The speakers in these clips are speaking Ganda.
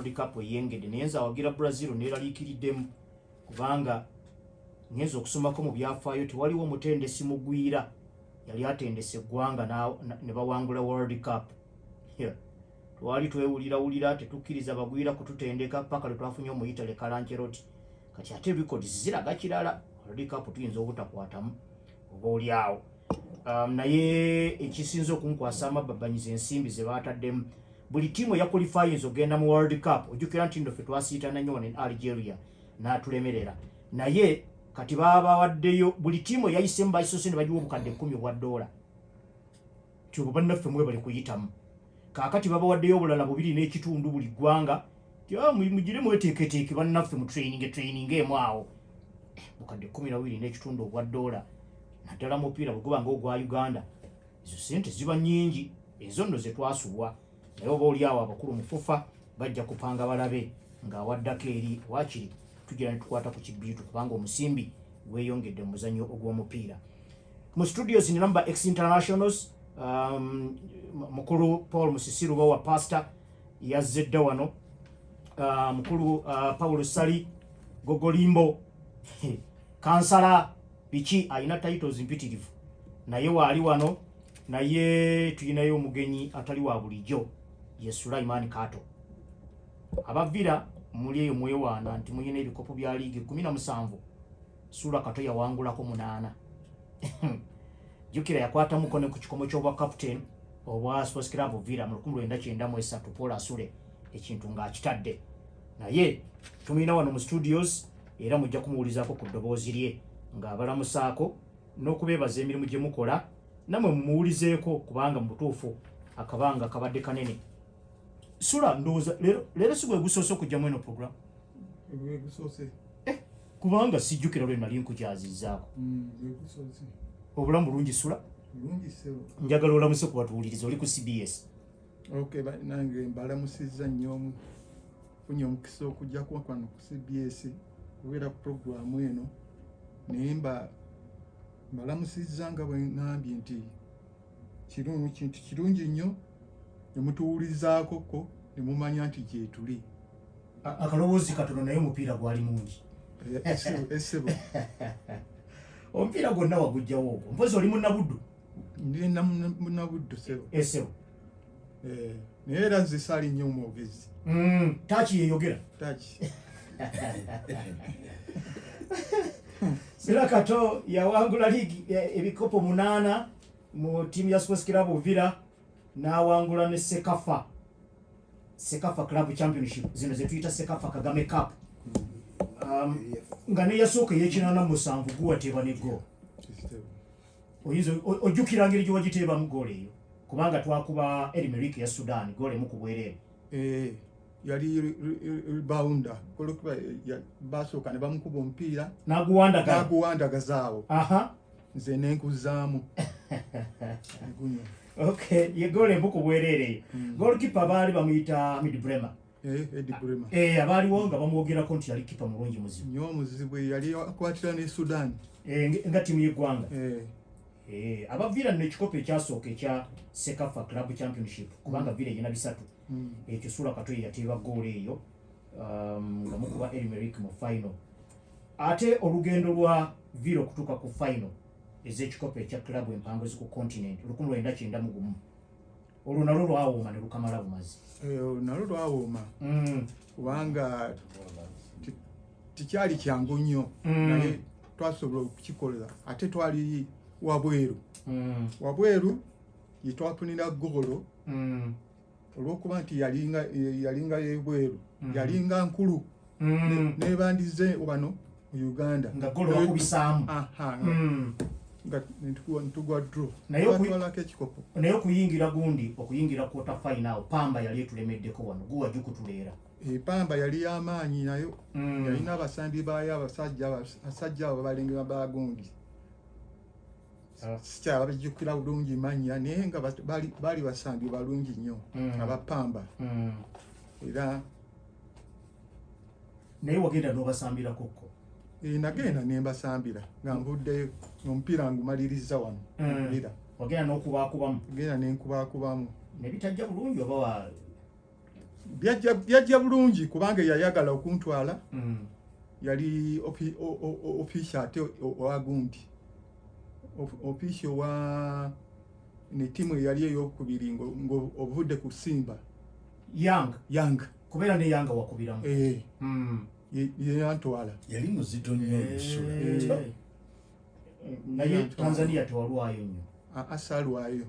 World Cup eyengedde naye awagira Brazil neraliikiriddemu kubanga ngenza okusomako mu byafaayo tewaliwo omutendesi mugwira yali atendese eggwanga ne bawangula World Cup. Twali twewulirawulira tetukkiriza bagwira kututendeka paka lwe twafunye omuyitale Kalancheroti. Kati ate records ziraga kirala World Cup tuyinza obutakwatamu oba oli awo. Naye ekisinza okunkwasa amababbanyiza ensimbi ze baataddemu buli tiimu ya qualifyings ogenda mu World Cup ojjukira nti ndo ffe twasiitana nnyo ne Algeria n'atulemerera naye kati babawaddeyo buli tiimu eyayisemu bayisoose ne bagiwa obukadde 10 obwa $. Tyobo bannaffe mwe bali kuyitamu kaakati babawaddeyo obulala 2.5 buli ggwanga mugire mweteeketeeke bannaffe mu training emu awo bukadde 12.5 obwa $. Naddala mupiira bwe guba ng'ogwa Uganda ezo sente ziba nnyingi ezo nno ze twasuwa naye oba oli awo abakulu mu FUFA bajja kupanga balabe ng'awaddako eri waakiri tugira ne tukwata ku kibbiitu kubanga omusimbi weeyongedde mu muzannyo ogw'omupiira. Mu studios ni number X Internationals mukulu Paul Musisiru wa Pastor yazze dda wano mukulu Paulo Sali Gogolimbo kansala biki alina titles mpitirivu naye waali wano naye tuyinayo omugenyi atali wa bulijjo ye Sulaiman Kato. Abavira muli eyo mwewaana nti muyina ebikopo bya liigi 17 Sula Kato yawangulako 8. Jukira yakwata mukono ku kikomo ky'obwa captain obwa Sports Club Villa mu 1993 Paul Asule ekintu ng'akitadde naye tumina wano mu studios era mujja kumuwulizako ku ddoboozi lye ng'abalamusaako n'okubeebaza emirimu gye mukola namwe mumuwulizeeko kubanga mu butuufu akabanga kabadde kanene. Sula ndowooza leero si bwe gusoose okujjamu eno program kubanga sijjukira lwe nali nkukyazizzaako. Obulamu bulungi Sula? Njagala olamuse ku batuwuliriza oli ku CBS. Nange mbalamusizza nnyo funye omukisa okujja kwano ku CBS kubeera ku programu eno naye mbalamusizza nga bwe ngambye nti kintu kirungi nnyo ne mutuwulizaako ko ne mumanya nti gye tuli. Akalowoozi katono naye omupiira gwali mungi. Essebo. Omupiira gwonna wagujjawo ogwo. Mpozi oli munnabuddu? Ndi munnabuddu ssebo. Essebo. Naye era nze saali nnyo omwogezi. Taaki yeeyogera? Taaki. Sula Kato yawangula liigi ebikopo 8 mu tiimu ya Sports Club Villa n'awangula ne Sekafa Club Championship zino ze tuyita Sekafa Kagame Cup. Nga ne yasooka ey'ekinaana mu 7 guwateeba ne goal. Oyinza ojjukira ngeri gye wagiteebamu goal eyo kubanga twakuba Elmerik ya Sudan goal emu ku bwereere. Yali rebounder kolokuba basooka ne bamukuba omupiira n'aguwandagazaawo. Nze nenkuzaamu. Okay, ye goal emu ku bwereere eyo. Goalkeeper baali bamuyita Hamid Brema. Eddie Brema. Abaaliwo nga bamwogerako nti yali kipa mulungi muzibu. Nnyo omuzibu yali akwatira ne Sudan. Nga tiimu y'eggwanga. Aba Villa nno ekikopo ekyasooka ekya Sekafa Club Championship kubanga Villa erina 3. Ekyo Sula Kato yateeba goal eyo nga mukuba Elmerik mu final. Ate olugendo lwa Villa okutuuka ku final ez'ekikopo ekya club empangozi ku continent 1991 olwo nalwo lwawooma ne lukamala bumazi. Nalwo lwawooma kubanga tikyali kyangu nnyo naye twasobola okukikolera ate twali wabweru. Wabweru ye twafunira gogolo olw'okuba nti yalinga y'ebweru yalinga nkulu nebandize wano mu Uganda nga golo bakubisaamu nga ntugwa draw twalako ekikopo naye okuyingira gundi okuyingira quarter final Pamba yali etulemeddeko wano guwa jukutuleera. Pamba yali y'amaanyi nayo yalina abasambi baayo abasajja abo balengera bagundi sikyaba bajjukira bulungi mannya naye nga baali basambi balungi nnyo abapamba era naye wagenda n'obasambirako ko? Nagenda ne mbasambira nga nvuddeyo omupiira ngumaliriza wano. Wagenda n'okubaakubamu? Genda ne nkubaakubamu. Ne bitajja bulungi oba byajja bulungi kubanga yayagala okuntwala yali ofiisi ate owa gundi ofiisi owa ne tiimu eyali eyokubiri ng'ovudde ku Simba Yanga kubeera ne Yanga wakubiramu yantwala yali muzito nnyo olusula naye Tanzania tewalwayo nnyo asalwayo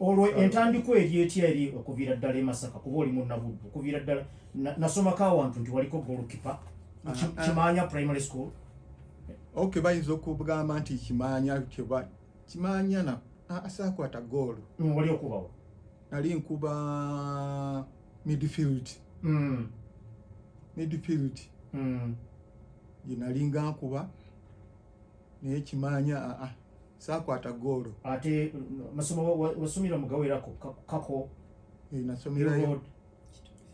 olwo entandiko eri etya eri okuviira ddala e Masaka kuba oli munnabuddu okuviira ddala nasomako awantu nti waliko goalkeeper Kimanya primary school bayinza okugamba nti Kimanya na asaakwata goolo wali okubawo nali nkuba midfield nali nga nkuba naye Kimanya saakwata goolo ate masomo wasomera mugawerako kako nasomerayo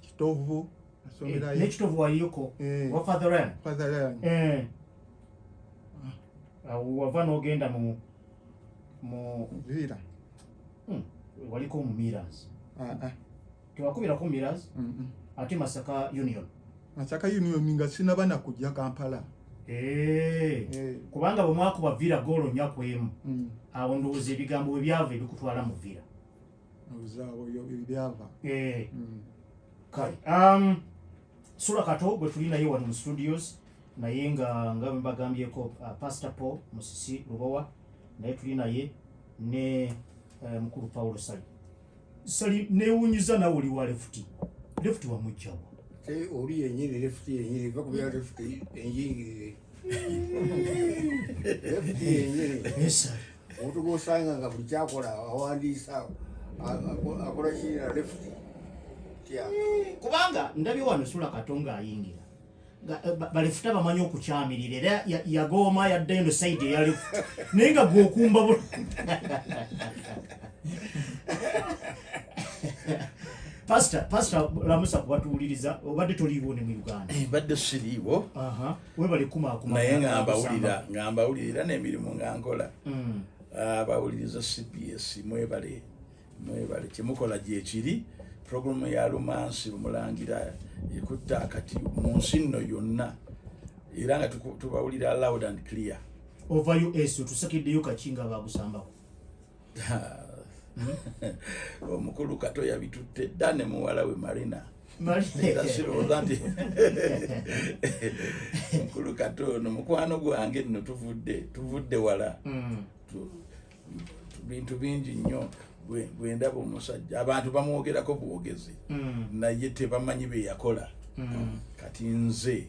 Kitovu nasomerayo n'Ekitovu waliyoko wa Fatherland wava n'ogenda mu Vira waliko mu Miras tewakubirako mu Miras ate Masaka Union nga sinaba na kujja Kampala kubanga bwe mwakuba Vira goolo nnya ku emu awo ndowooza ebigambo bwe byava ebikutwala mu Vira byava kale Sula Kato bwe tuli naye wano mu studios naye nga mbagambyeko Pastor Paul Musisi Lubowa naye tuli naye ne mukulu Paulo Sali newunyiza nawe oli wa lefuti wamujjawo oli yenyini lefuti yenyini bakubya lefuti enyingirire lefuti yenyini omuntu gwosanga nga buli kyakola awandiisa akola kina lefuti kubanga ndabye wano Sula Kato ng'ayingira balefuta bamanyi okukyamirira era yagooma yaddayo no side eya lefuti naye nga gwokumba Pastor lamusa kubatuuliriza obadde toliiwo ne mu Uganda badde siriiwo webale kumaakuma naye nga mbawulira n'emirimu nga nkola abawuliriza CBS mwebale kyemukola gyekiri programu ya Lumansi Lumulangira ekutta akati mu nsi nno yonna era nga tubawulira loud and clear over US tusakiddeyo kakinga bagusambako omukulu Kato yabitutte dda ne muwala we Marina era sirowooza nti omukulu Kato no mukwano gwange nno tuvudde wala bintu bingi nnyo bwe ndaba omusajja abantu bamwogerako bwogezi naye tebamanyi be yakola kati nze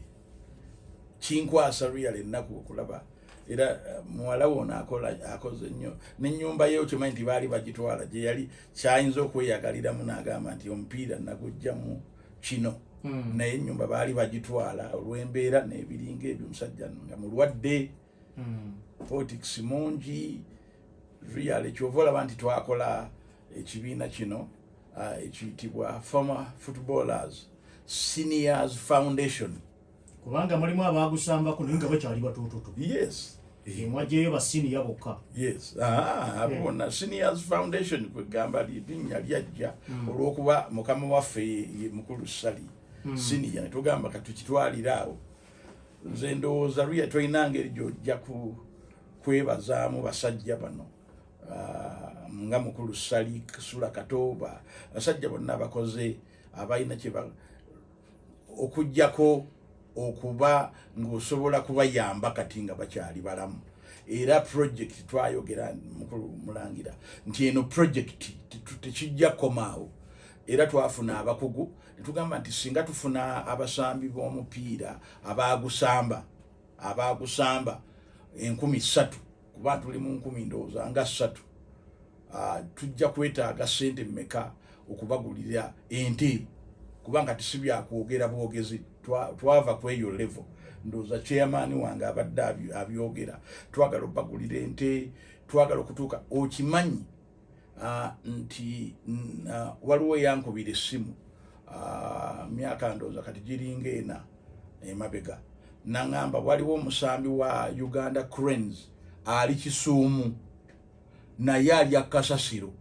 kinkwasa really ennaku okulaba era muwala wona akoze nnyo n'ennyumba ye okimanyi nti baali bagitwala gye yali kyayinza okweyagaliramu n'agamba nti omupiira nagujja mu kino naye ennyumba baali bagitwala olw'embeera n'ebiringa ebyo omusajja nga mulwadde politics mungi really kyova olaba nti twakola ekibiina kino ekiyitibwa Former Footballers Seniors Foundation kubanga mulimu abagusambako naye nga bakyali batototo yes mwajjeyo basiniya bokka yes abona Seniors Foundation kwegamba linnya lyajja olw'okuba mukama waffe ye mukulu Sali senior netugamba katukitwalira awo nze ndowooza lwe tulina ngeri gy'ojja kwebazaamu basajja bano nga mukulu Sali Sula Kato basajja bonna abakoze abalina okujjako okuba ng'osobola kubayamba kati nga bakyali balamu era project twayogera mukulu Mulangira nti eno project tekijja komaawo era twafuna abakugu netugamba nti singa tufuna abasambi b'omupiira abagusamba 3,000 kuba tuli mu 10 ndowooza nga 3 tujja kwetaaga ssente mmeka okubagulira ente kubanga tisibyakwogera bwogezi twava kweyo level ndowooza chairman wange abadde abyogera twagala obagulira ente twagala okutuuka okimanyi nti waliwo yankubira essimu myaka ndowooza kati giringa ena emabega nangamba waliwo omusambi wa Uganda Cranes ali Kisuumu naye ali akasasiro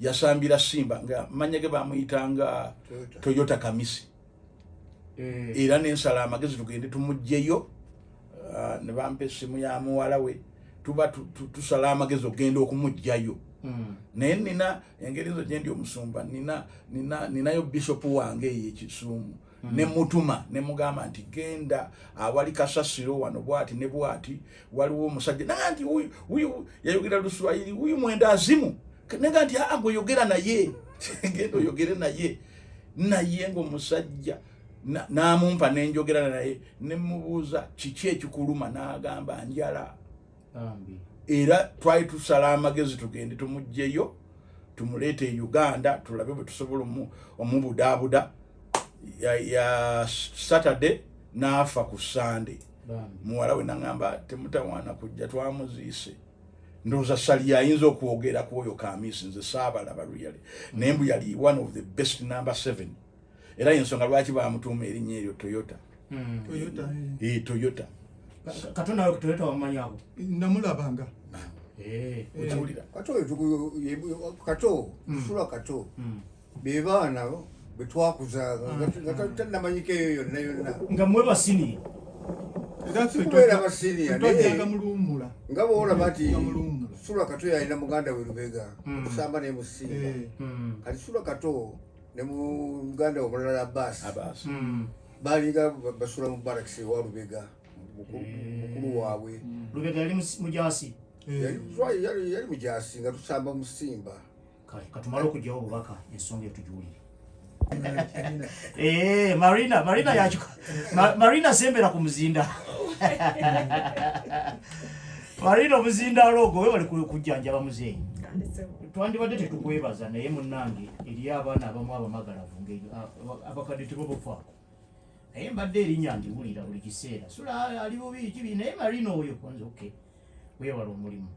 yasambira Simba nga manyege bamuyitanga Toyota Kamisi era nensala amagezi tugende tumugjeyo ne bampa essimu ya muwala we tuba tusala amagezi ogenda okumugjayo naye nina engeri zo gyendi omusumba ninayo bishop wange yekisumu ne mutuma ne mugamba nti genda awali kasasiro wano bwati ne bwati waliwo omusajja nanti huyu yayogera Luswahili huyu mwenda azimu nenga nti agwe yogera naye genda oyogere naye ng'omusajja namumpa nenjogera naye nemubuuza kiki ekikuluma n'agamba njala era twali tusala amagezi tugende tumugjeyo tumuleete e Uganda tulabe bwe tusobola omubudaabuda ya Saturday n'afa ku Sunday muwala we nangamba temutawaana kujja twamuziise ndowooza sali ayinza okwogera ku oyo Kamisi nze saabalaba really naye mbu yali one of the best number 7 era ensonga lwaki bamutuuma erinnya eryo Toyota Toyota Katonda we Toyota wamanyako namulabanga okiwulira kato sula kato bebaana betwakuza nga tanamanyika eyo yonna nga mwe basini tubeera basiniya twajjanga muluwumula nga boolaba nti sula kato yalina muganda we Lubega kusamba naye Musimba kati sula kato ne muganda we omulala Abbas balinga basula mu barakisi wa Lubega mukulu waabwe Lubega yali mujasi yali mujasi nga tusamba Musimba katumala okujjawo obubaka ensonga etujuulire Marina yacho Marina sembera ku muzinda Marina muzinda logo we bali kujjanja bamuzeyi twandibadde tetukwebaza naye munnange eri abaana abamu abamagalavu abakadde tebobofaako naye mbadde erinnya ndiwulira buli kiseera sula ali bubi kibi naye Marina oyo kwanza okay wewala omulimu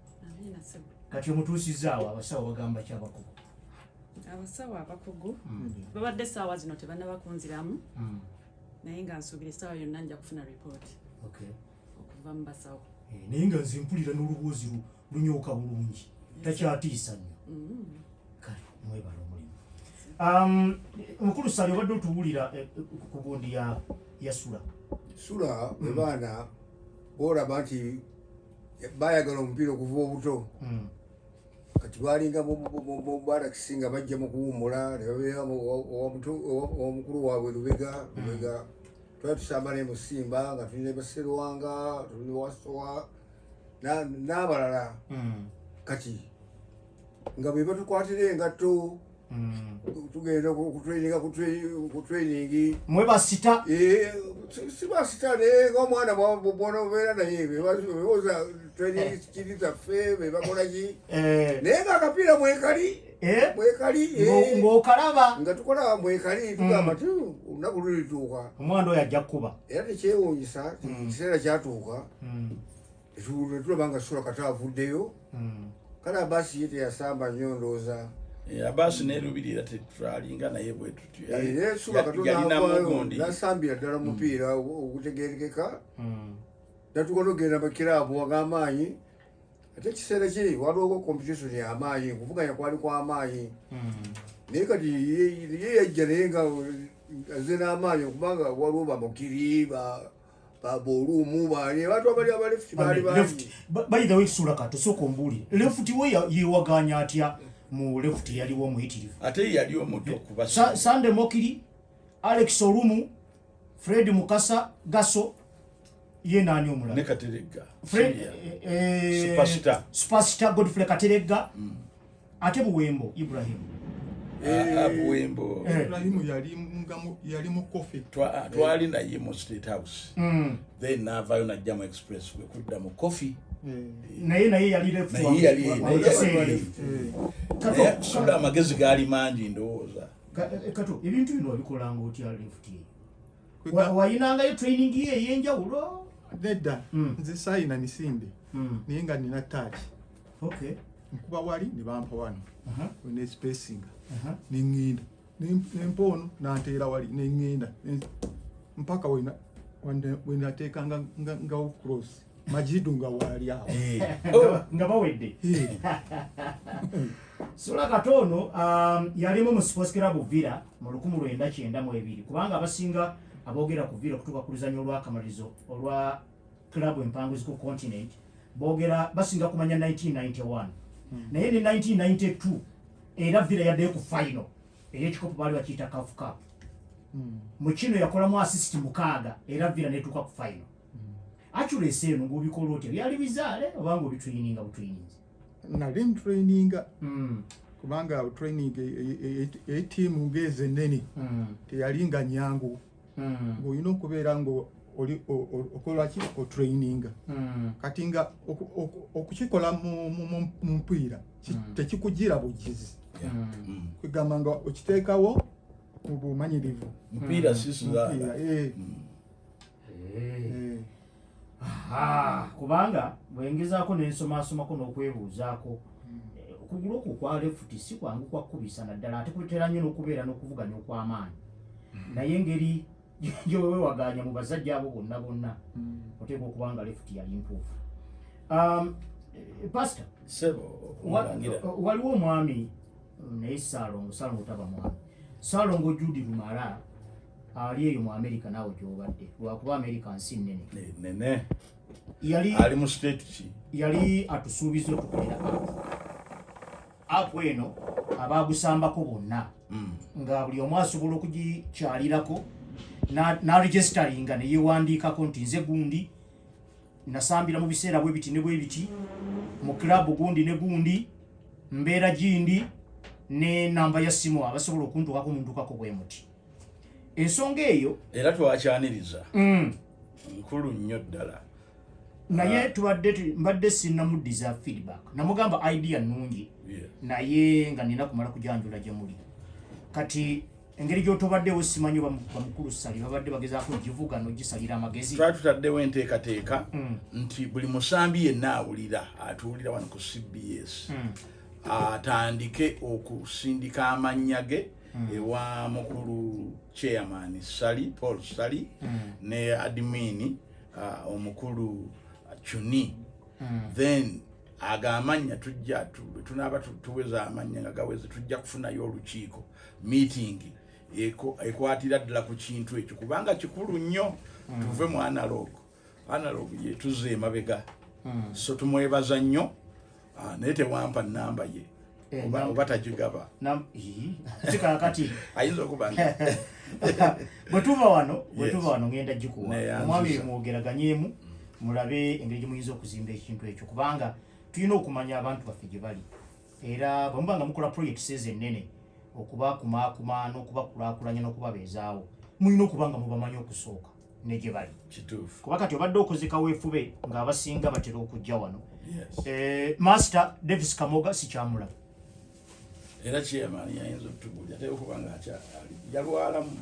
kati omutuusizaawo abasawo bagamba kyabakugu abasawo abakugu babadde essaawa zino tebannabakunziramu naye nga nsuubira essaawa yonna nja kufuna ripooti okuva mu basawo naye nga nze mpulira n'oluboozi lunyooka bulungi takyatiisa nnyo kale mwebala omulimu omukulu Sali obadde otuwulira ku gundi ya sula bwe baana boolaba nti bayagala omupiira okuva obuto kati balinga mubarakisi nga bajja mu kuwumula ne babeera omukulu waabwe Lubega twali tusamba ne Musimba nga tulina Baserwanga tulina Wasowa n'abalala kati nga bwe batukwatira engatto tugenda ku training mwe basita si basita naye ng'omwana bona obeera naye bewoza training kiri zaffe bebakola ki naye ng'akapiira mwekali ng'okalaba nga tukola mwekali tugamba ti olunaku lulituuka omwana oyo ajja kukuba era tekyewuunyisa ekiseera kyatuuka netulaba nga Sula Kato avuddeyo kale Abbas ye teyasamba nnyo ndowooza Abbas nerubirira tetwalinga naye bwe tutyo Sula Kato nasambira ddala omupiira ogutegerekeka natukola ogenda makiraabu ag'amaanyi ate ekiseera kiri waliwo competition y'amaanyi kuvuganya kwali kw'amaanyi naye kati ye yajja naye nga aze n'amaanyi okubanga waliwo bamukiri boluumu baani abantu abali abalefuti baali bangi by the way Sula Kato sooka ombuulire lefuti we yewaganya atya mu lefuti yaliwo omuyitirivu ate yali omuto kuba Sande Mokiri Alex Olumu Fred Mukasa Gaso ye nani omulala ne Kateregga Fred Superstar Godfrey Kateregga ate Buwembo Ibrahim Buwembo Ibrahim yali mu kofi twali naye mu State House then navayo najja mu Express kwe kudda mu kofi naye yali lefuti Sula amagezi gaali mangi ndowooza Kato ebintu bino wabikolanga otya lefuti wayinangayo training ye ey'enjawulo nedda nze saayina misinde naye nga nina taaki nkuba wali ne bampa wano nespacinga neŋŋenda nempoono nanteera wali neŋŋenda mpaka wenateekanga ngawo cross Majidu nga wali awo nga bawedde Sola Katono yalimu mu Sports Club Villa mu 1992 kubanga abasinga aboogera ku Villa kutuuka ku luzanyo olw'akamalizo olwa club empanguzi ku continent boogera basinga kumanya 1991 naye ne 1992 era Villa yaddeyo ku final ey'ekikopo baali bakiyita CAF Cup mu kino yakolamu assist 6 era Villa netuuka ku final actually eseno ng'obikola otya byali bizaale oba ng'obitraininga butrainingi nali traininga kubanga training team ngeze nene teyalinga nyangu ng'olina okubeera ngo oli okola ki o training kati nga okukikola mu mpira tekikugira bugizi kwegamba nga okiteekawo mu bumanyirivu mpira sisula kubanga bwengezaako nensomasomako n'okwebuuzaako okugulu okwo kwa lefuti si kwangu kwakkubisa naddala ate kutera nnyo n'okubeera n'okuvuganya okw'amaanyi naye engeri gyowewaganya mu basajja abo bonna oteeka okuba nga lefuti yali ntuufu. Pastor waliwo omwami naye Saalongo taba mwami Saalongo Judy Lumala ali eyo mu America naawe gy'obadde lwakuba America nsi nnene ali mu state ki yali atusuubiza okukolera apu eno abaagusambako bonna nga buli omu asobola okugikyalirako n'aregisteringa ne yeewandiikako nti nze gundi nasambira mu biseera bwe biti ne bwe biti mu club gundi ne gundi mbeera gindi ne namba ya simu abasobola okuntuukako muntuukako bwe muti ensonga eyo era twakyaniriza nkulu nnyo ddala naye mbadde sinnamuddiza feedback namugamba idea nnungi naye nga nina kumala kujanjula gye muli kati engeri gy'otobaddewo simanyi bamukulu Sali babadde bagezaako givuga n'ogisalira amagezi twatutaddewo enteekateeka nti buli musambi yenna awulira atuwulira wano ku CBS atandike okusindika amannya ge ewa mukulu chairman Paul Sali ne admin omukulu Chuni then agamanya tujja tunaba tuweza amanya nga gaweze tujja kufunayo olukiiko meeting ekwatira ddala ku kintu ekyo kubanga kikulu nnyo tuve mu analog yetuze emabega so tumwebaza nnyo naye tewampa namba ye oba tagigaba kikakati ayinza okubanga bwetuva wano ngenda gikuwa omwami mwogeraganyemu mulabe engeri gye muyinza okuzimba ekintu ekyo kubanga tulina okumanya abantu baffe gye bali era bwemuba nga mukola projects ennene okubakumaakuma n'okubakulaakulanya n'okubabeezaawo mulina okuba nga mubamanyi okusooka ne gye bali kuba kati obadde okoze kaweefube ng'abasinga batera okujja wano Master Davis Kamoga sikyamulaba era chairman yayinza okutugulya ate okuba nga yalwalamu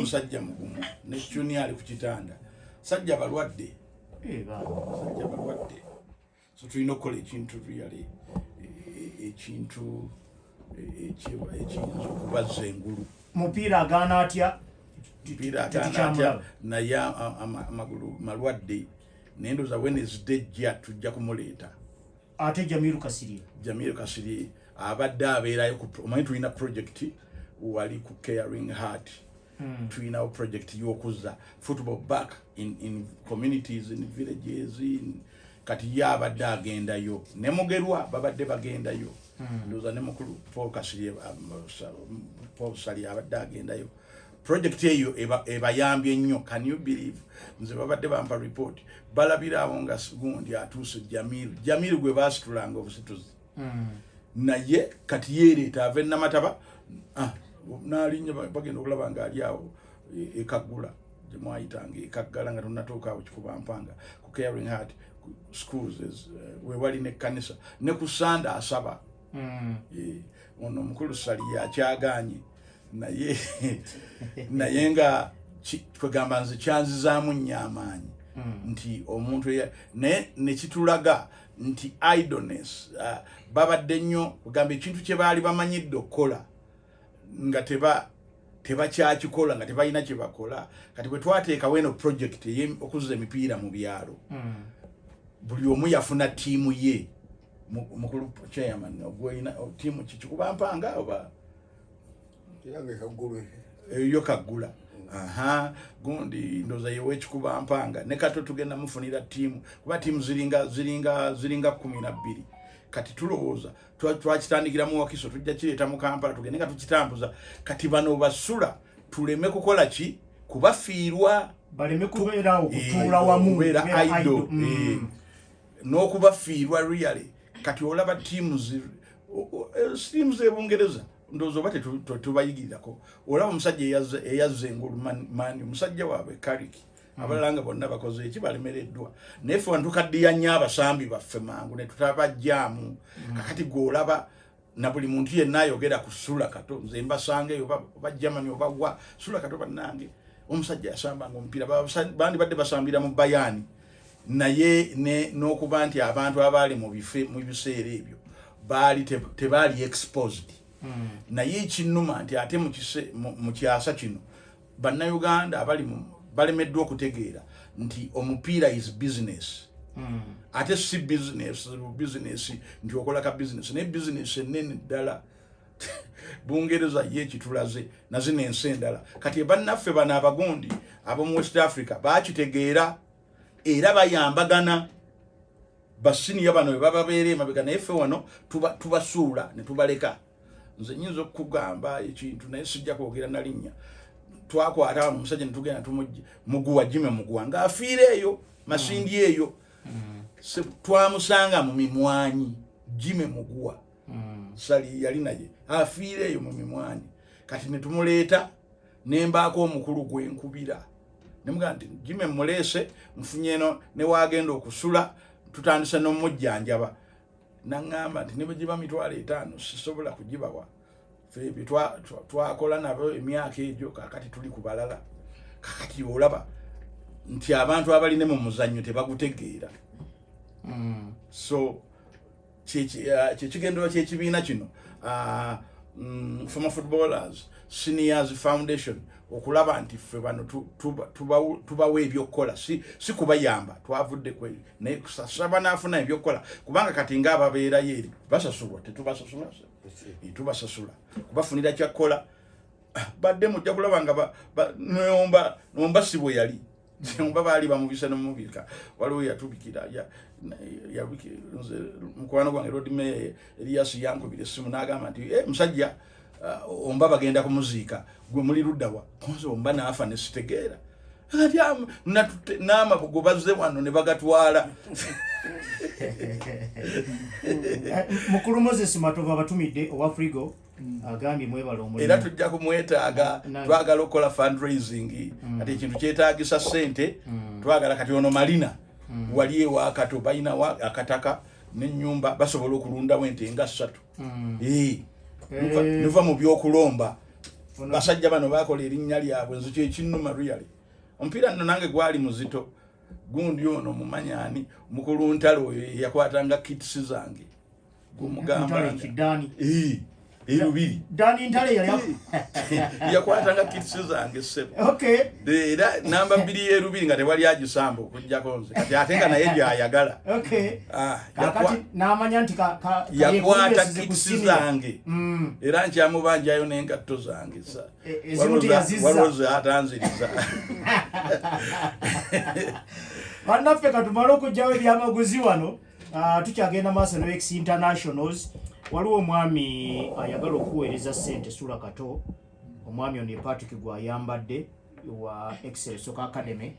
musajja mugumu ne Chuni ali ku kitanda sajja balwadde so tulina okukola ekintu really ekintu ekiyinza okubazza engulu mupiira agaana atya naye amagulu malwadde naye ndowooza Wednesday jja tujja kumuleeta ate Jamiru Kasirye abadde abeerayo omanyi tulina project wali ku Caring Heart tulinawo project y'okuzza football back in communities in villages kati ye abadde agendayo ne Mugerwa babadde bagendayo ndowooza ne mukulu Paul Sali abadde agendayo project eyo ebayambye nnyo can you believe nze babadde bampa report balabira abo nga gundi atuuse Jamiru gwe baasitulanga obusituzi naye kati yeereeta ave Namataba n'alinnya bagenda okulaba nga ali awo ekaggula gye mwayitanga ekaggala nga tonatuuka awo kikuba mpanga ku Caring Heart schools we wali n'ekkanisa ne ku Sande asaba ono omukulu Sali yakyaganye naye nga kwegamba nze kyanzizaamu nnyo amaanyi nti omuntu naye nekitulaga nti idleness babadde nnyo kugamba ekintu kye baali bamanyidde okukola nga tebakyakikola nga tebalina kye bakola. Kati bwe twateekawo eno project okuzuza emipiira mu byalo, buli omu yafuna ttiimu ye. Mukulu chairman ogwina ttiimu kikuba mpanga oba eyo Kaggula. Gundi ndoza yewe kikuba mpanga ne Kato tugenda mufunira ttiimu kuba ttiimu ziringa 12. Kati tulowooza twakitandikira mu Wakiso tujja kireeta mu Kampala tugende nga tukitambuza. Kati bano basula tuleme kukola ki kubafiirwa, baleme kubeera okutuula wamu kubeera idle n'okubafiirwa really. Kati olaba ttiimu z'Ebungereza ndozo bate tubayigirirako. Olaba omusajja eyazze engulumani omusajja waabwe Carrick abalanga bonna bakoze eki balemereddwa. Naye ffe tukaddiya nnyo abasambi baffe mangu ne tutabajjaamu. Kakati gw'olaba na buli muntu yenna ayogera ku Sula Kato nze mbasangeyo oba Germany oba wa Sula Kato bannange omusajja yasambanga omupiira bandi badde basambira mu Bayani. Naye n'okuba nti abantu abaali mu biseera ebyo tebaali exposed. Naye ekinnuma nti ate mu kyasa kino bannayuganda balemeddwa okutegeera nti omupiira is business. Ate si business nti okola ka business naye business ennene ddala. Bungereza ye kitulaze na zino ensi endala. Kati bannaffe bano abagundi ab'omu West Africa bakitegeera era bayambagana. Basiniya bano bwe bababeera emabega naye ffe wano tubasuula ne tubaleka. Nze nyinza okugamba ekintu naye sijja kwogera na linnya. Twakwata omusajja ne tugenda muguwa Jimmy Muguwa ng'afiira eyo Masindi eyo. Twamusanga mu mimwanyi Jimmy Muguwa. Sali yali naye afiira eyo mu mimwanyi. Kati ne tumuleeta ne mbaako omukulu gwe nkubira. Nemuga nti Jimmy muleese nfunye eno ne waagenda okusula tutandise n'omujjanjaba. Nangamba nti ne bwe giba $5,000 sisobola kugibawa. Ffe twakola nabo emyaka egyo kakati tuli ku balala. Kakati olaba nti abantu abaline mu muzannyo tebagutegeera. So kyekigendera kyekibiina kino former footballers seniors foundation okulaba nti ffe bano tubawa ebyokukola si kubayamba twavudde kweri naye kusasaba n'afuna ebyokukola kubanga kati ng'ababeerayo eri basasulwa tetubasasula tubasasula kubafunira kyakkola badde mujja kulaba nga nomba si bwe yali omba baali bamubisa nomubika waliwo yatubikira mukwano gwange Rodime Elias yankubira essimu n'agamba nti musajja omba bagenda kumuziika gwe muli luddawa konzo omba naafa ne sitegeera ati n'amabugo bazze wano ne bagatwala. Mukulu Moses Matova abatumidde owa Frigo agambye mwebala omulimu era tujja kumwetaaga twagala okukola fundraising ati ekintu kyetaagisa ssente twagala kati ono Malina wali ewa Kato balina akataka n'ennyumba basobola okulundawo ente nga 3 nuva mu byokulomba basajja bano bakola erinnya lyabwe nze kyekinnuma really. Omupiira nno nange gwali muzito gundi ono mumanyani mukulu ntalo yakwatanga kits zange gumugamba Erubiri Dani Ntale yali yakwatanga kits zange sebo. Okay. Era namba 2 Erubiri nga tewali agisambo kujja konze kati atenga naye byayagala. Okay. Kakati namanya nti yakwata kits zange era nkyamubanjayo n'engatto zange sa waloza atanziriza. Bannaffe katumala okujjawo ebyamaguzi wano tukyagenda maaso ne X Internationals. Waliwo omwami ayagala okuweereza ssente Sula Kato. Omwami ono Patrick gwayambadde wa Excel Soccer Academy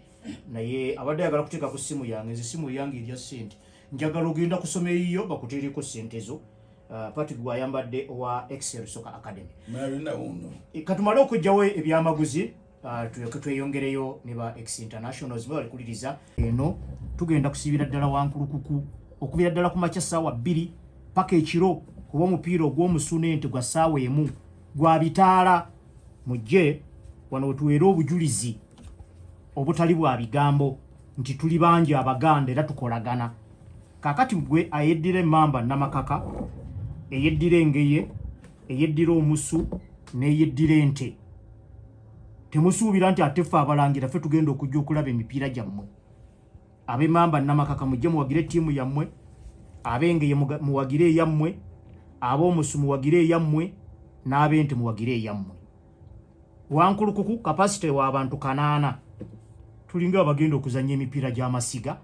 naye abadde ayagala kuteeka ku ssimu yange simu yange erya ssente njagala ogenda kusoma eyo bakuteereko ssente zo. Patrick gwayambadde wa Excel Soccer Academy. Katumale okujjawo ebyamaguzi tweyongereyo ne ba X Internationals bali kuliriza eno tugenda kusibira ddala wankulukuku okubira ddala ku makya ssaawa 2 paka ekiro kuba omupiira ogw'omusunente gwa ssaawa emu gwa bitaala mujje wano wetuweera obujulizi obutali bwa bigambo nti tuli bangi Abaganda era tukolagana. Kakati gwe ayeddira emmamba Namakaka eyeddira engeye eyeddira omusu n'eyeddira ente temusuubira nti ate ffe abalangira ffe tugenda okujja okulaba emipiira gyammwe. Ab'Emmamba Namakaka mujje muwagire ttiimu yammwe, ab'Engeye muwagire eyammwe, ab'Omusu muwagire eyammwe, n'ab'Ente muwagire eyammwe. Wankulukuku kapasite w'abantu 8 tulinga abagenda okuzannya emipiira gy'amasiga.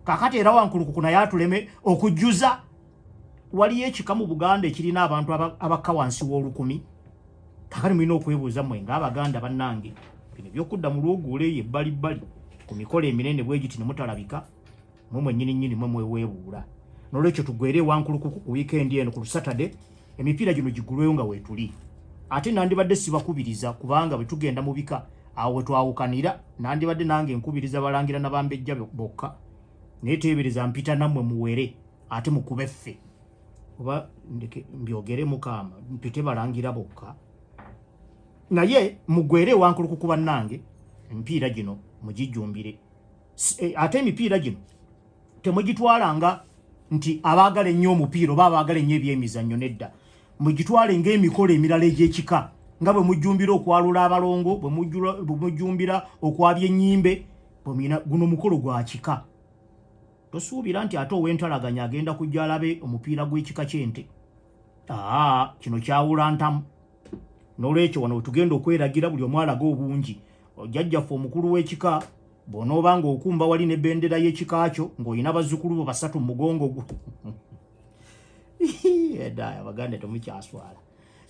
Kakati era Wankulukuku naye atuleme okujjuza waliyo ekika mu Buganda ekirina abantu abakka wansi w'olukumi. Kakati mulina okwebuuza mmwe ng'Abaganda bannange bino by'okudda mu lwoguule ebbalibbali ku mikolo eminene bwe giti ne mutalabika mwe mwennyini mwe mweweebuula. N'olwekyo tugwere Wankulukuku ku wiikendi eno ku Saturday emipiira gino gigulweyo nga weetuli. Ate nandibadde sibakubiriza kubanga bwe tugenda mu bika awo twawukanira nandibadde nange nkubiriza balangira n'abambejja bokka. Naye teebereza mpita nammwe muwere ate mukube ffe. Oba mbyogere Mukama mpite balangira bokka. Naye mugwere Wankulukuku bannange emipiira gino mugijjumbire. Ate emipiira gino temugitwalanga nti abaagala ennyo omupiira oba abaagala ennyo ebyemizannyo nedda. Mugitwale ng'emikolo emirala egy'ekika nga bwe mujjumbira okwalula abalongo, bwe mujjumbira okwabya ennyimbe, guno mukolo gwa kika. Tosuubira nti ate ow'entalaganya agenda kujja alabe omupiira gw'ekika ky'ente. Kino kyawula ntamu. N'olwekyo wano tugenda okweragira buli omu alaga obungi. Jjajjaffe omukulu w'ekika bw'onooba ng'okumba wali n'ebbendera y'ekika kyo ng'olina bazzukulu bo 3 mu mugongo gwo. Edaya Abaganda temukyaswala.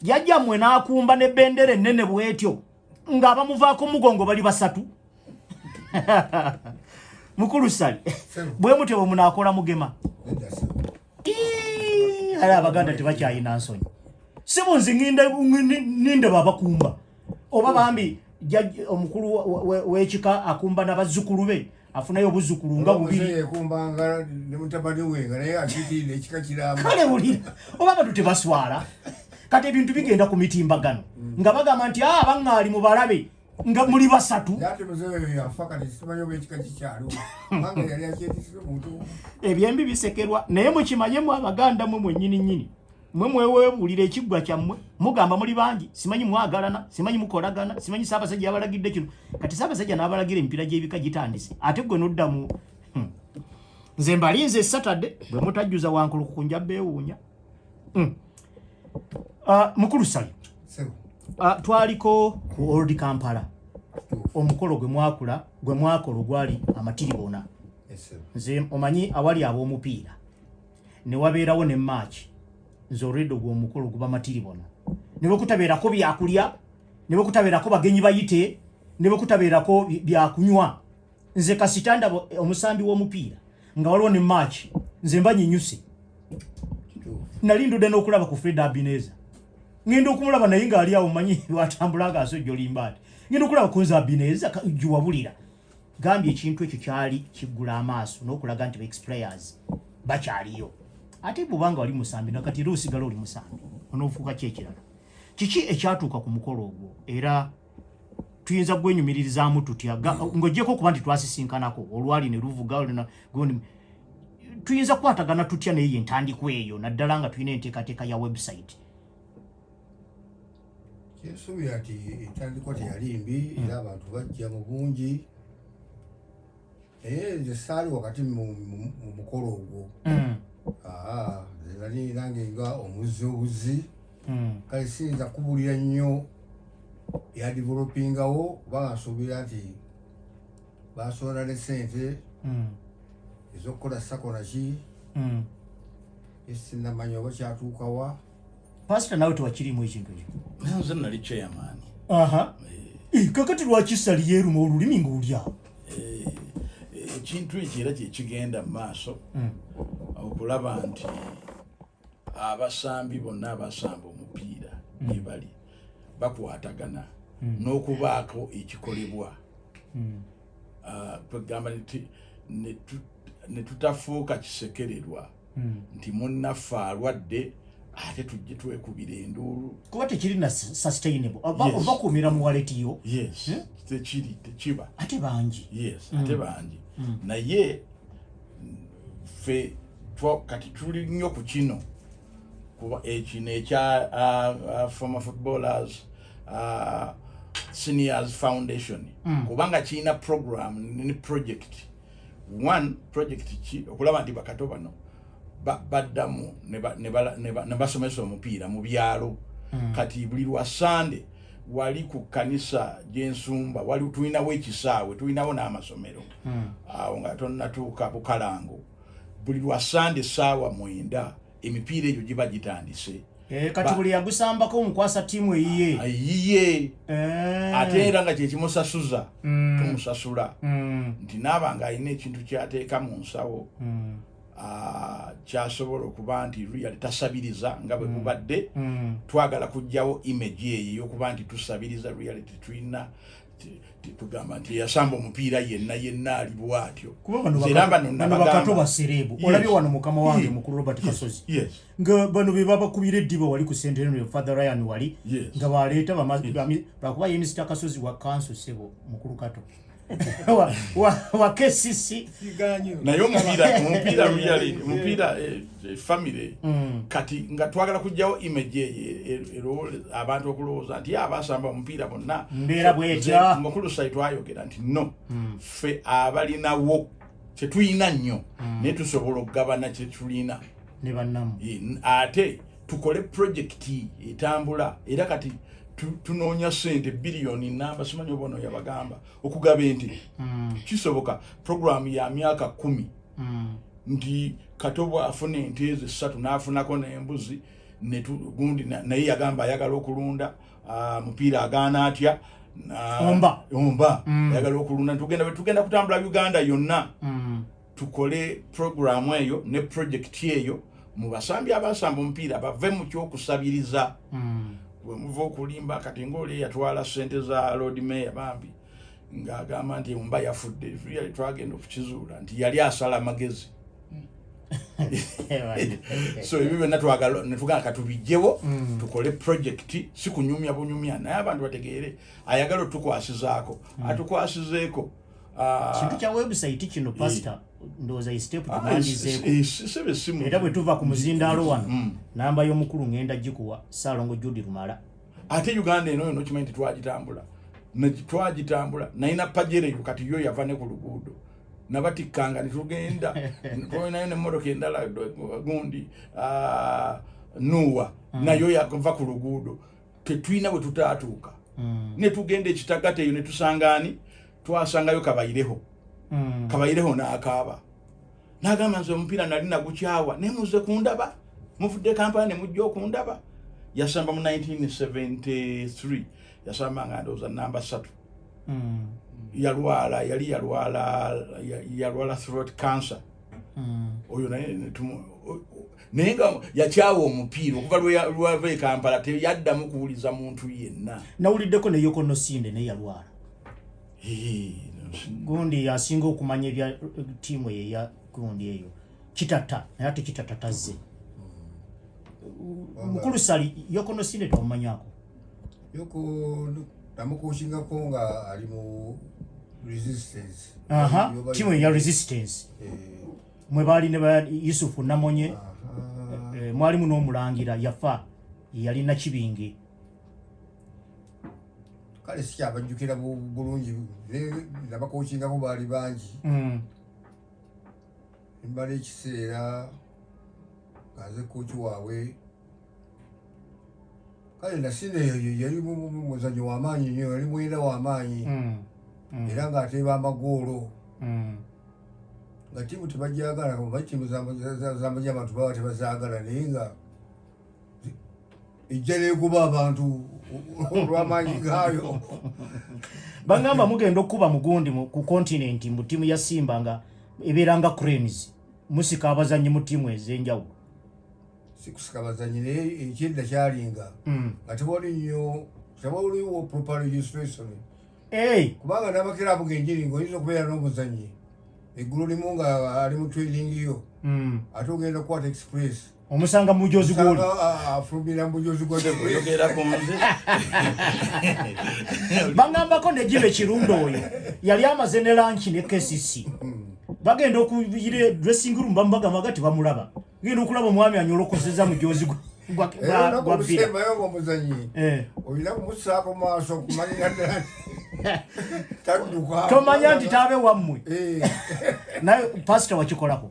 Jjajjammwe n'akumba n'ebbendera ennene bw'etyo ng'abamuvaako mugongo bali 3. Mukulu Sali bwe mutyo bwe munaakola mugema. Ala Abaganda tebakyayina nsonyi. Si bunzi ninde babakumba oba bambi omukulu w'ekika akumba n'abazzukulu be afunayo obuzzukulu nga bubiri. Ekumbanga ne mutabani we nga naye akitinde ekika kiramba. Kale bulira oba abantu tebaswala. Kati ebintu bigenda ku mitimbagano nga bagamba nti abangaali mubalabe nga muli 3. Yate muzewe afaka tisimanyo b'ekika kikyalo. Manga yali akyetisibe muntu. Ebyembi bisekerwa naye mukimanye mu Abaganda mwe mwennyini. Mwe mweweebulira ekiggwa kyammwe mugamba muli bangi simanyi mwagalana simanyi mukolagana simanyi Ssaabasajja yabalagidde kino. Kati Ssaabasajja n'abalagira emipiira gy'ebika gitandise ate gwe noddamu. Nze mbalinze Saturday bwe mutajjuza Wankulukuku nja beewuunya. Mukulu Sali twaliko ku Old Kampala omukolo gwe mwakola gwali amatiribona. Nze omanyi awali ab'omupiira ne wabeerawo ne match. Nze already gw'omukolo guba matiribona. Ne bakutabeerako byakulya, ne bakutabeerako bagenyi bayite, ne bakutabeerako byakunywa. Nze kasitanda omusambi w'omupiira nga waliwo ne match nze mbanyinyuse. Nali ndudde n'okulaba ku Fred Abineza. Ngenda okumulaba naye nga ali awo manyi watambula ng'asojja olimbaati. Ngenda okulaba ku nze Abineza giwabulira. Gambye ekintu ekyo kyali kiggula amaaso n'okulaga nti ba-ex-players bakyaliyo. Ate bubanga wali musambi nakati era osigala oli musambi onoofuuka ki ekirala. Kiki ekyatuuka ku mukolo ogwo era tuyinza gwenyumirizaamu tutya ng'oggyeko okuba nti twasisinkanako olwali ne luvuga tuyinza kukwatagana tutya naye ye entandikwa eyo naddala nga tulina enteekateeka ya website. Kyesuubira nti entandikwa teyali mbi era abantu bajja mu bungi naye nze saali wakati mu mukolo ogwo. Nali nange nga omuzi kale siyinza kubulira nnyo yadevelopingawo kubanga nsuubira nti basobola ne ssente ez'okukola sakona ki esinamanya oba kyatuukawa. Pastor nawe tewakirimu ekintu ekyo. Nze nali chairman. Kakati lwaki Sali yeeruma olulimi ng'olyawo? Ekintu ekyo era kye kigenda mu maaso okulaba nti abasambi bonna abasamba omupiira gye bali bakwatagana n'okubaako ekikolebwa. Twegamba ne tutafuuka kisekererwa nti munnaffe alwadde ate tujje twekubira enduulu. Kuba tekiri na sustainable. Obakuumira mu waletiyo. Yes. Tekiri tekiba. Ate bangi. Yes. Ate bangi. Naye ffe kati tuli nnyo ku kino kuba ekino ekya former footballers Seniors Foundation kubanga kiina program ni project one project ki okulaba nti bakato bano baddamu ne basomesa omupiira mu byalo kati buli lwa Sunday wali ku kanisa gy'Ensumba wali tulinawo ekisaawe tulinawo n'amasomero awo nga tonnatuuka Bukalango buli lwa Sunday saawa 9 emipiira egyo giba gitandise kati buli yagusambako omukwasa tiimu eyiye ate era nga kyekimusasuza tumusasula nti naabanga alina ekintu kyateeka mu nsawo kyasobola okuba nti really tasabiriza nga bwe bubadde twagala kujjawo image eyo yokuba nti tusabiriza reality tulina tugamba nti yasamba omupiira yenna ali bwatyo bano bakato baserebu olabye wano mukama wange mukulu Robert Kasozi nga bano be babakubira eddiba wali ku Centenary Father Ryan wali nga baleeta bakuba ye Mr. Kasozi wa council sebo mukulu kato wa KCC naye omupiira really omupiira family kati nga twagala kujjawo image ero abantu okulowooza nti abasamba omupiira bonna mbeera bwetya mukulu site wayogera nti no fe abalinawo kyetulina nnyo naye tusobola okugabana kyetulina ne bannamu ate tukole project etambula era kati tunoonya sente billioni namba simanyi obono yabagamba okugaba enti kisoboka program ya myaka 10 nti Katobo afune ente eze 3 n'afunako n'embuzi gundi naye yagamba ayagala okulunda mupiira agaana atya omba ayagala okulunda tugenda kutambula Uganda yonna tukole program eyo ne project eyo mu basambi abasamba omupiira bave mu kyokusabiriza muva okulimba kati ng'oli yatwala ssente za Lord Mayor bambi ng'agamba nti omba yafudde really twagenda okukizuula nti yali asala amagezi so ebyo byonna twagala ne tugamba katubijjewo tukole project si kunyumya bunyumya naye abantu bategeere ayagala otukwasizaako atukwasizeeko kintu kya website kino pastor ndoza step tumandizeeko era bwe tuva ku muzindaalo wano namba y'omukulu ngenda gikuwa Salongo Judy Lumala ate Uganda eno no kimanyi twagitambula nayina pajere kati yo yava ne ku luguudo nabatikkanga nitugenda nayo nemmotoka endala gundi Nuwa nayo yava ku luguudo tetulina bwe tutaatuuka ne tugenda ekitagate eyo ne tusangaani twasangayo kabayireho n'akaaba n'agamba nze omupiira nali nagukyawa ne muze kundaba muvudde Kampala ne mujja okundaba yasamba mu 1973 yasamba nga ndowooza namba 3 yalwala throat cancer oyo naye nga yakyawa omupiira okuva lwava e Kampala teyaddamu kuwuliza muntu yenna nawuliddeko ne Yokonosinde ne yalwala gundi yasinga okumanya ebya tiimu eyo eya gundi eyo kitata naye ate kitata tazze mukulu Sali Yokonosinde tomumanyako namukushingako nga ali mu resistance tiimu ya resistance mwe baali ne Yusufu Namonye mwalimu n'omulangira yafa yalina Kibinge kale sikyabajjukira bulungi nabakochingako baali bangi mbala ekiseera ngaze kochi waabwe kale Nasine yali muzanyo w'amaanyi nnyo yali mwenda w'amaanyi era ng'ateeba amagoolo nga tiimu tebajjagala tiimu z'amagye abantu baba tebazaagala naye nga ejja neekuba abantu olw'amaanyi gaayo bangamba mugenda okuba mugundi ku continent mu tiimu ya Simba nga ebeera nga Cranes musika abazannyi mu tiimu ez'enjawulo sikusika abazannyi naye ekyedda kyalinga nga tewaliwo proper registration kubanga n'amakiraabu genjiri ng'oyinza okubeera n'omuzannyi eggulu limu nga ali mu training yo ate ogenda kukwata express omusanga mu bujozi goli afulumira mu bujozi goli bangambako ne Jibe Kirundo oyo yali amaze ne lunch ne KCC bagenda okuyire dressing room bambaga magati bamulaba genda okulaba omwami anyolokozeza mu bujozi goli gwa vira mayo muzanyi oyina kumusako maaso kumanyira ddala taduka tomanya nti tabe wammwe naye pastor wakikolako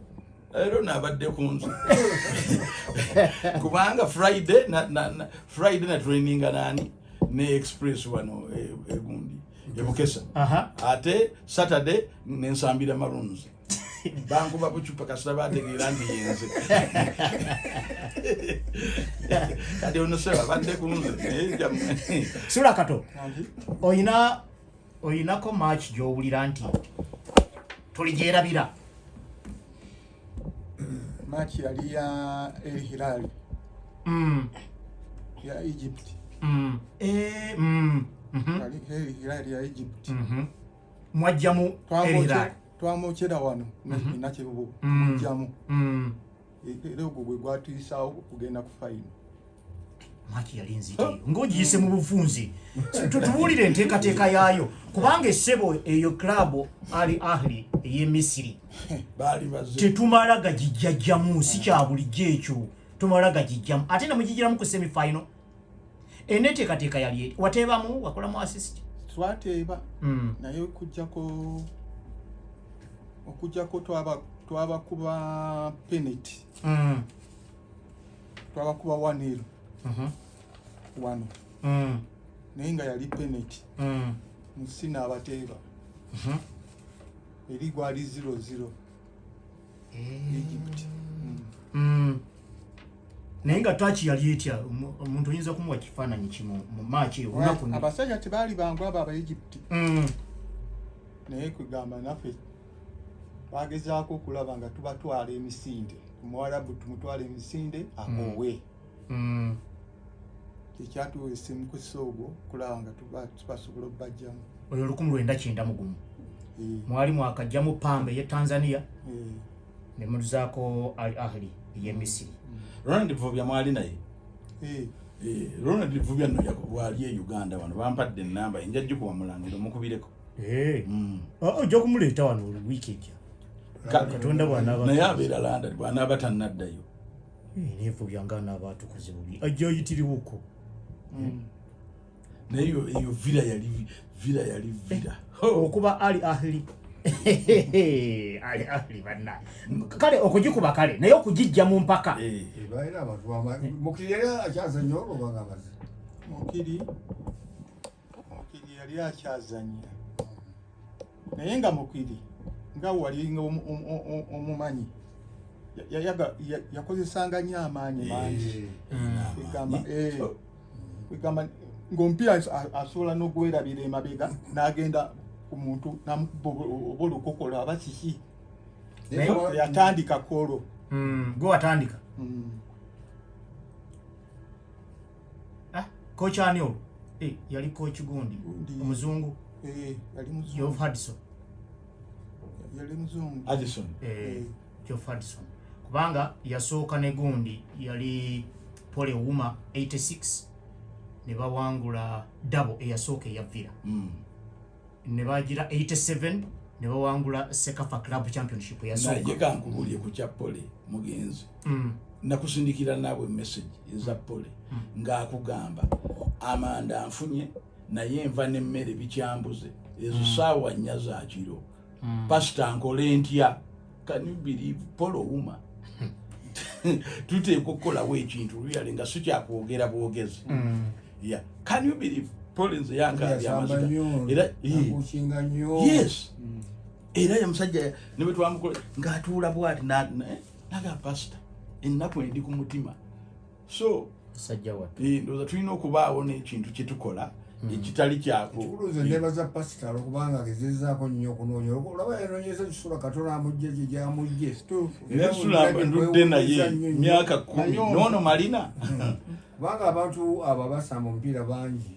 ero nabadde kunzu kubanga Friday na training nani ne express wano egundi ebukesa ate Saturday nensambira marunzi bangu babuchupa kasita bategeera nti yenze kati onoseba badde kunze sura kato oyinako match gy'owulira nti tuligyerabira match yali ya El Hilal ya Egypt El Hilal ya Egypt mwajjamu El Hilal twamukira wano nakibubu mujjamu era ogwo gwe gwatuyisaawo kugenda ku fayino maki yali nzitiyo ng'ogiyise mu bufunzi tutubuulire enteekateeka yaayo kubanga essebo eyo club Ali Ahli ey'e Misiri tetumala gagijjajjamu si kya bulijjo ekyo tumala gagijjamu ate ne mugigiramu ku semi-final enteekateeka yali wateebamu wakolamu assist twateeba naye okujjako twabakuba penalty twabakuba 1-0 wano naye nga yali penalty musina abateeba eri gwali 0-0 Egypt naye nga twaki yali etya omuntu oyinza kumuwa kifaananyi kimu mu maaki eyo olunaku abasajja tebaali bangu abo aba Egypt naye kugamba naffe bagezaako okulaba nga tubatwala emisinde omuwarabu tumutwala emisinde akoowe kyekyatuweesa emukisa ogwo kulaba nga tubasobola okubajjamu oyo 1991 mwali mwakajjamu Pamba ye Tanzania ne muzaako Ali Ahli ye Misiri Ronald Vubya mwali naye Ronald Vubya no yakwali e Uganda wano bampadde ennamba enjajju kuba mulangira omukubireko ojja kumuleeta wano weekend katonda bw'anaaba naye abeera London bw'anaaba tannaddayo nevubya nga anaaba atukuze bubi ajja oyitiriwuko naye eyo vira yali vira okuba Ali Ahli Ali Ahli banna kale okugikuba kale naye okugijja mu mpaka baira abantu mukiri yali akyazanya olwo banga amaze mukiri yali akyazanya naye nga mukiri nga wali omumanyi yakozesanga nnyo amaanyi mangi kwegamba ng'omupiira asobola n'ogwerabira emabega n'agenda ku muntu namukuba oba olukokola aba kiki yatandika kolo gwe watandika kocha ani olwo yali kochi gundi omuzungu yali muzungu Geoff Hudson yali muzungu Addison Geoff Hudson kubanga yasooka ne gundi yali Pole Ouma 86 ne bawangula double eyasooka eyavira ne bagira 87 ne bawangula Sekafa Club Championship eyasooka naye kankubulye ku kya Pole mugenzi nakusindikira nawe message eza Pole ng'akugamba amanda nfunye naye nva n'emmere bikyambuze ezo saawa nnya za kiro pastor nkole ntya can you believe Pole Ouma tuteekwa okukolawo ekintu really nga si kyakwogera bwogezi can you believe Pole nze yangaali amaziga yes era ya musajja ne bwe twamukola ng'atuula bw'ati naga pastor ennaku edi ku mutima so sajja wa ndoza tulina okubaawo n'ekintu kye tukola ekitali kyako kuluze nebaza pastor okubanga agezezaako nnyo okunoonya olaba yanoonyeza kisula Katonda amugye gye gyamugye nesula ndudde naye myaka 10 noono malina kubanga abantu abo basamba omupiira bangi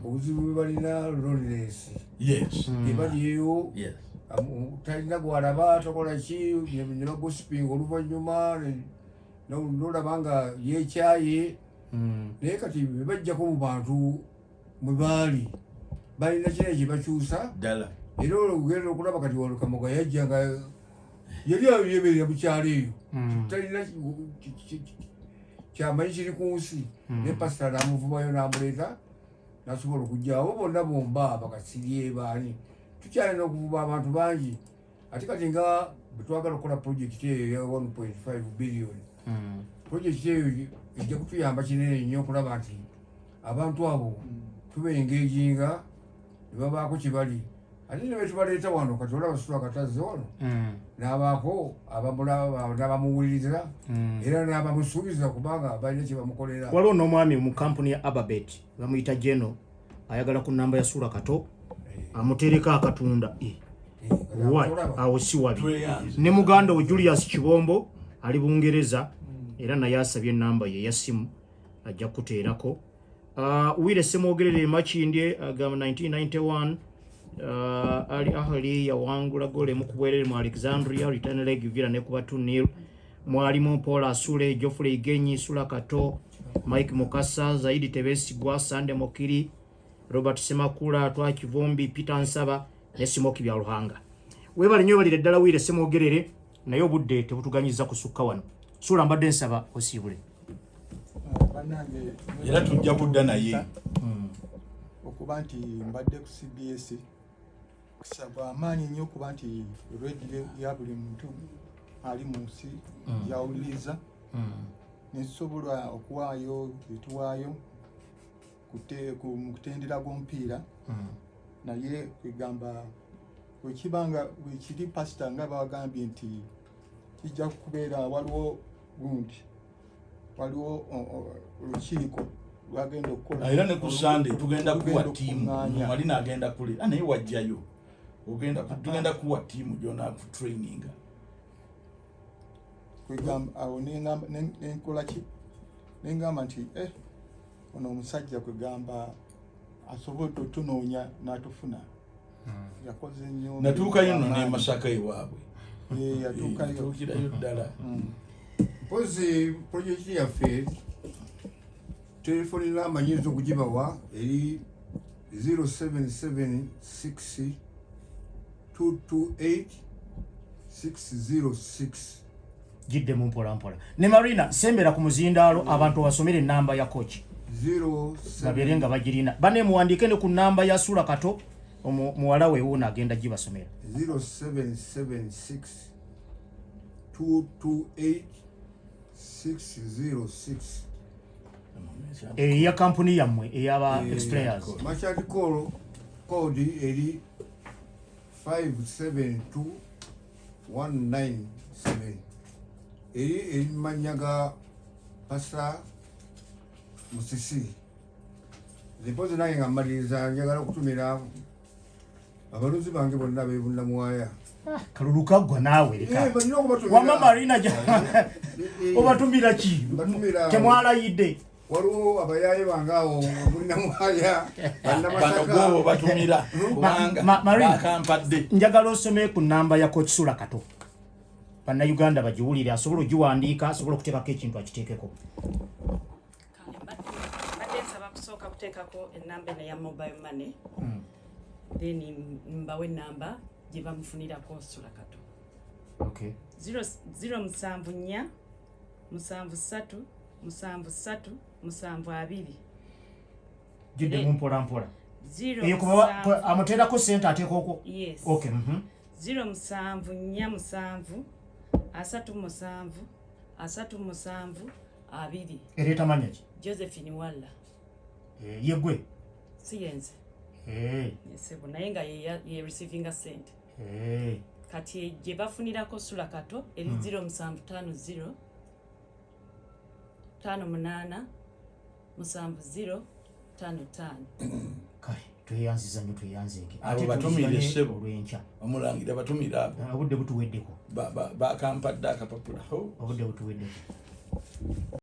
obuzibu bwe balina loneliness ebaliyo talina gwalaba tokola ki ne bagosipinga oluvannyuma nolaba nga yekyaye naye kati bebajjako mu bantu mwe baali balina kina kye bakyusa ddala era olugenda okulaba kati wano Kamoga yajja nga yali ayeberera mu kyalo eyo talina kyamanyi kiri ku nsi ne pasita namuvumayo namuleeta nasobola okujja abo bonna bomba bakasirye baani tukyalina okuvuba abantu bangi ate kati nga bwetwagala okukola projekiti eyo ya 1.5 billion projekiti eyo ejja kutuyamba kinene nnyo okulaba nti abantu abo tubengeejinga ne babaako kye bali ate ne betubaleeta wano kati olaba Sula Katazze wano n'abaako n'abamuwuliriza era n'abamusuubiza kubanga balina kye bamukolera. Waliwo n'omwami mu kampuni ya Ababet bamuyita Jeno ayagala ku nnamba ya Sula Kato amutereka akatunda awo si wabi. Ne muganda we Julius Kibombo ali Bungereza era naye asabye ennamba ye ya simu ajja kuteerako. Wire Semwogerere Makindye agamba 1991 Ali Ahly yawangula gole mu kubwerere mu Alexandria return leg vira ne kuba 2-0 mwalimu Paul Asule Geoffrey Genyi Sula Kato Mike Mukasa Zaidi Tebesigwa Sande Mokiri Robert Semakula Twakivombi Peter Nsaba ne Simoki bya Ruhanga. Webali nnyo balire ddala Wire Semwogerere naye obudde tebutuganyiza kusukka wano. Sula mbadde nsaba osibule. Era tujja kudda naye okuba nti mbadde ku CBS kusaba amaanyi nnyo okuba nti radio ya buli muntu ali mu nsi yawuliriza nesobola okuwaayo etuwaayo mu kutendera gw'omupiira naye kwegamba wekibanga wekiri pasita nga bagambye nti kijja kubeera waliwo gundi waliwo olukiiko lwagenda okukola era ne ku Sunday tugenda kuwa tiimu Marina agenda kule naye wajjayo tugenda kuwa tiimu gyona ku training kwegamba awo nenkola ki nengamba nti ono omusajja kwegamba asobodde otunoonya n'atufuna yakoze nnyo natuukayo nno ne Masaka ewaabwe yatuukayo ddala mpozi projekiti yaffe telefoni namba nyinza okugibawa eri 0776 228 606 jidde mu mpola ne Marina sembera ku muzindaalo abantu basomere ennamba ya coach 07 babere nga bagirina bane muwandike ne ku nnamba ya Sula Kato muwala we wona agenda gibasomera 0776 228 606 ya kampuni yammwe eyaba express Machati code eri 572197 eri manyaga Pastor Musisi zipozi nange nga mmaliriza njagala okutumira abaluzi bange bonna beebunda muwaya kaluluka gwa naawe leka wama Marina obatumira ki temwalayidde waliwo abayaye bange awo mulina muwaya bano batumira kubanga bakampadde. Njagala osome ku nnamba ya coach Sula Kato bannayuganda bagiwulire asobola ogiwandiika asobola okuteekako ekintu akiteekeko. Badde nsaba kusooka kuteekako ennamba eno ya mobile money then mbawe ennamba gye bamufunirako Sula Kato. Okay. 074 73 73 72 jidde mu mpola eyo kuba amuteerako sente ateekoko. Yes. Okay. 074 37 37 2 ereeta manya ki Josephine Walla yegwe siyenze yesebo naye nga ye receiving a cent kati gye bafunirako Sula Kato eri 0750 58 70 55 kale tweyanziza nnyo tweyanzenge abo batumire ssebo olw'enkya omulangira batumira abo obudde butuweddeko bakampadde akapapula obudde butuweddeko.